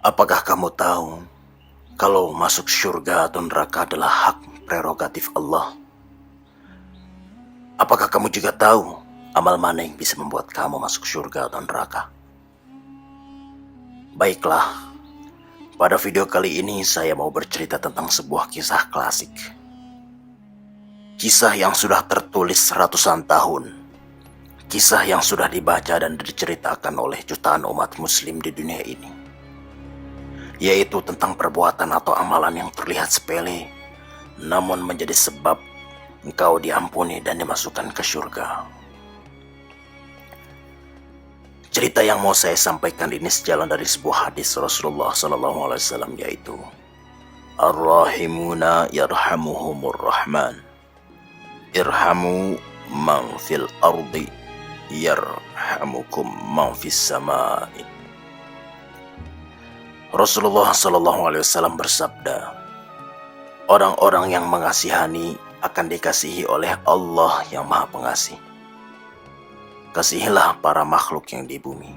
Apakah kamu tahu kalau masuk surga atau neraka adalah hak prerogatif Allah? Apakah kamu juga tahu amal mana yang bisa membuat kamu masuk surga atau neraka? Baiklah, pada video kali ini saya mau bercerita tentang sebuah kisah klasik. Kisah yang sudah tertulis ratusan tahun. Kisah yang sudah dibaca dan diceritakan oleh jutaan umat muslim di dunia ini. Yaitu tentang perbuatan atau amalan yang terlihat sepele, namun menjadi sebab engkau diampuni dan dimasukkan ke surga. Cerita yang mau saya sampaikan ini sejalan dari sebuah hadis Rasulullah SAW, yaitu Ar-Rahimuna yarhamuhumur Rahman, irhamu man fil ardi yarhamukum man fis samai. Rasulullah SAW bersabda, orang-orang yang mengasihani akan dikasihi oleh Allah yang Maha Pengasih. Kasihilah para makhluk yang di bumi.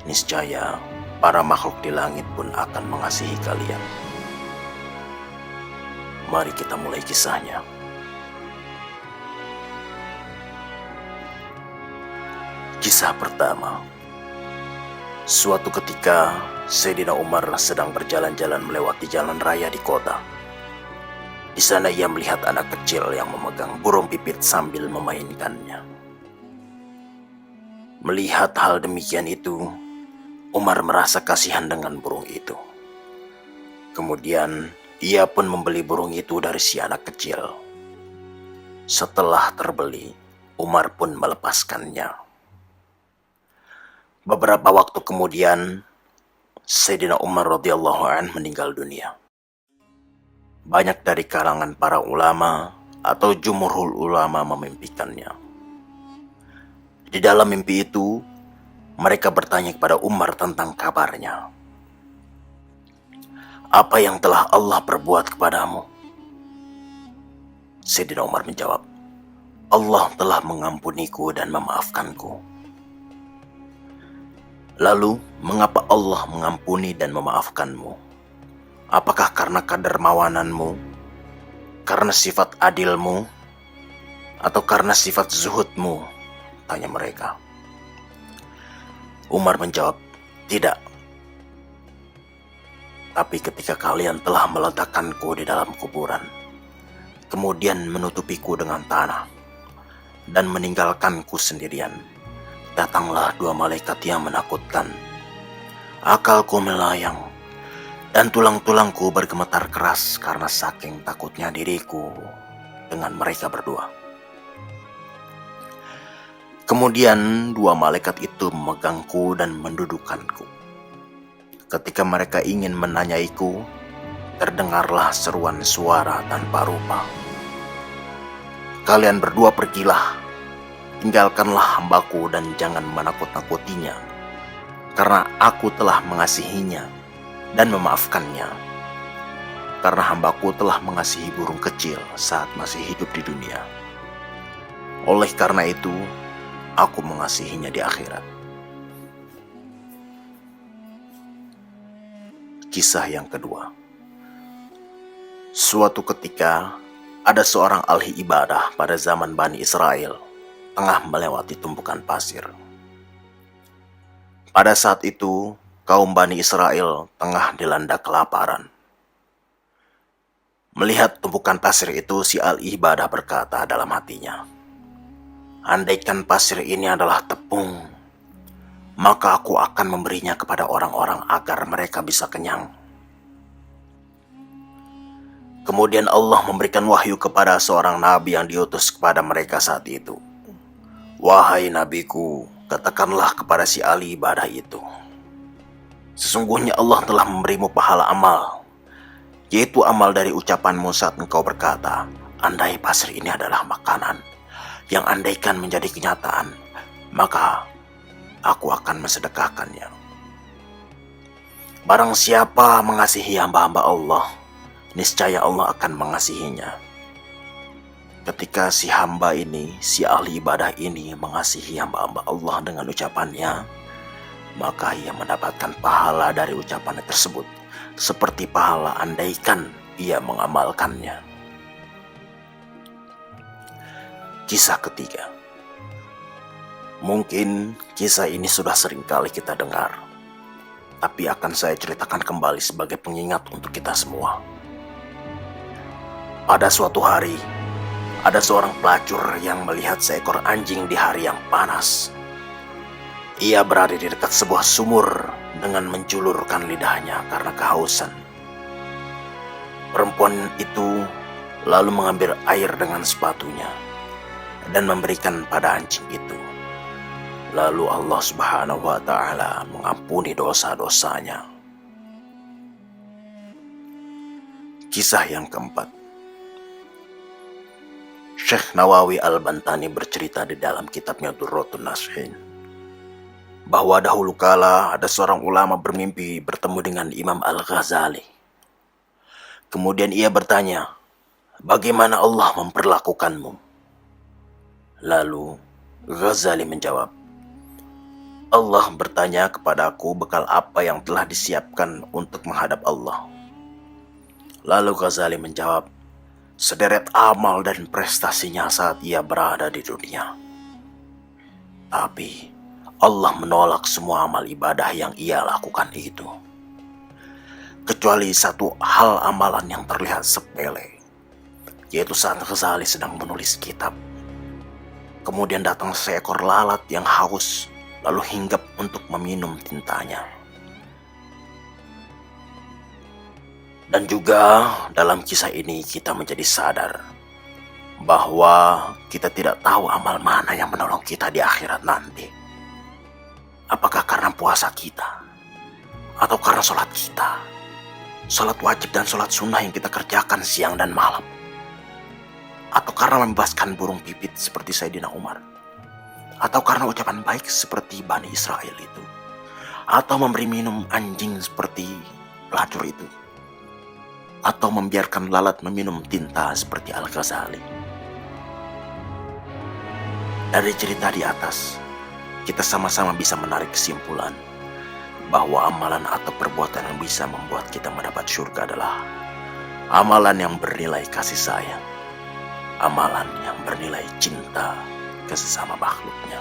Niscaya para makhluk di langit pun akan mengasihi kalian. Mari kita mulai kisahnya. Kisah pertama. Suatu ketika, Sayyidina Umar sedang berjalan-jalan melewati jalan raya di kota. Di sana ia melihat anak kecil yang memegang burung pipit sambil memainkannya. Melihat hal demikian itu, Umar merasa kasihan dengan burung itu. Kemudian, ia pun membeli burung itu dari si anak kecil. Setelah terbeli, Umar pun melepaskannya. Beberapa waktu kemudian, Sayyidina Umar radhiyallahu anhu meninggal dunia. Banyak dari kalangan para ulama atau jumhurul ulama memimpikannya. Di dalam mimpi itu, mereka bertanya kepada Umar tentang kabarnya. Apa yang telah Allah perbuat kepadamu? Sayyidina Umar menjawab, Allah telah mengampuniku dan memaafkanku. Lalu, mengapa Allah mengampuni dan memaafkanmu? Apakah karena kedermawananmu, karena sifat adilmu, atau karena sifat zuhudmu? Tanya mereka. Umar menjawab, tidak. Tapi ketika kalian telah meletakkanku di dalam kuburan, kemudian menutupiku dengan tanah, dan meninggalkanku sendirian, datanglah dua malaikat yang menakutkan. Akalku melayang, dan tulang-tulangku bergemetar keras karena saking takutnya diriku dengan mereka berdua. Kemudian dua malaikat itu memegangku dan mendudukkanku. Ketika mereka ingin menanyaiku, terdengarlah seruan suara tanpa rupa. Kalian berdua pergilah, tinggalkanlah hambaku dan jangan menakut-nakutinya, karena aku telah mengasihinya dan memaafkannya. Karena hambaku telah mengasihi burung kecil saat masih hidup di dunia. Oleh karena itu, aku mengasihinya di akhirat. Kisah yang kedua. Suatu ketika, ada seorang ahli ibadah pada zaman Bani Israel tengah melewati tumpukan pasir. Pada saat itu, kaum Bani Israel tengah dilanda kelaparan. Melihat tumpukan pasir itu, si ahli ibadah berkata dalam hatinya, andaikan pasir ini adalah tepung, maka aku akan memberinya kepada orang-orang agar mereka bisa kenyang. Kemudian Allah memberikan wahyu kepada seorang nabi yang diutus kepada mereka saat itu. Wahai nabiku, katakanlah kepada si ahli ibadah itu, sesungguhnya Allah telah memberimu pahala amal, yaitu amal dari ucapanmu saat engkau berkata, andai pasir ini adalah makanan, yang andaikan menjadi kenyataan, maka aku akan mensedekahkannya. Barang siapa mengasihi hamba-hamba Allah, niscaya Allah akan mengasihinya. Ketika si hamba ini, si ahli ibadah ini mengasihi hamba-hamba Allah dengan ucapannya, maka ia mendapatkan pahala dari ucapan tersebut, seperti pahala andaikan ia mengamalkannya. Kisah ketiga. Mungkin kisah ini sudah sering kali kita dengar, tapi akan saya ceritakan kembali sebagai pengingat untuk kita semua. Pada suatu hari, ada seorang pelacur yang melihat seekor anjing di hari yang panas. Ia berada di dekat sebuah sumur dengan menjulurkan lidahnya karena kehausan. Perempuan itu lalu mengambil air dengan sepatunya dan memberikan pada anjing itu. Lalu Allah Subhanahu wa Ta'ala mengampuni dosa-dosanya. Kisah yang keempat. Syekh Nawawi Al-Bantani bercerita di dalam kitabnya Durratun Nasihin bahwa dahulu kala ada seorang ulama bermimpi bertemu dengan Imam Al-Ghazali. Kemudian ia bertanya, "Bagaimana Allah memperlakukanmu?" Lalu Ghazali menjawab, "Allah bertanya kepadaku bekal apa yang telah disiapkan untuk menghadap Allah." Lalu Ghazali menjawab, "Sederet amal dan prestasinya saat ia berada di dunia. Tapi Allah menolak semua amal ibadah yang ia lakukan itu, kecuali satu hal amalan yang terlihat sepele, yaitu saat Ghazali sedang menulis kitab. Kemudian datang seekor lalat yang haus, lalu hinggap untuk meminum tintanya." Dan juga dalam kisah ini kita menjadi sadar bahwa kita tidak tahu amal mana yang menolong kita di akhirat nanti. Apakah karena puasa kita, atau karena sholat kita, sholat wajib dan sholat sunnah yang kita kerjakan siang dan malam, atau karena membebaskan burung pipit seperti Sayyidina Umar, atau karena ucapan baik seperti Bani Israel itu, atau memberi minum anjing seperti pelacur itu, atau membiarkan lalat meminum tinta seperti Al-Ghazali. Dari cerita di atas, kita sama-sama bisa menarik kesimpulan bahwa amalan atau perbuatan yang bisa membuat kita mendapat surga adalah amalan yang bernilai kasih sayang, amalan yang bernilai cinta ke sesama makhluknya.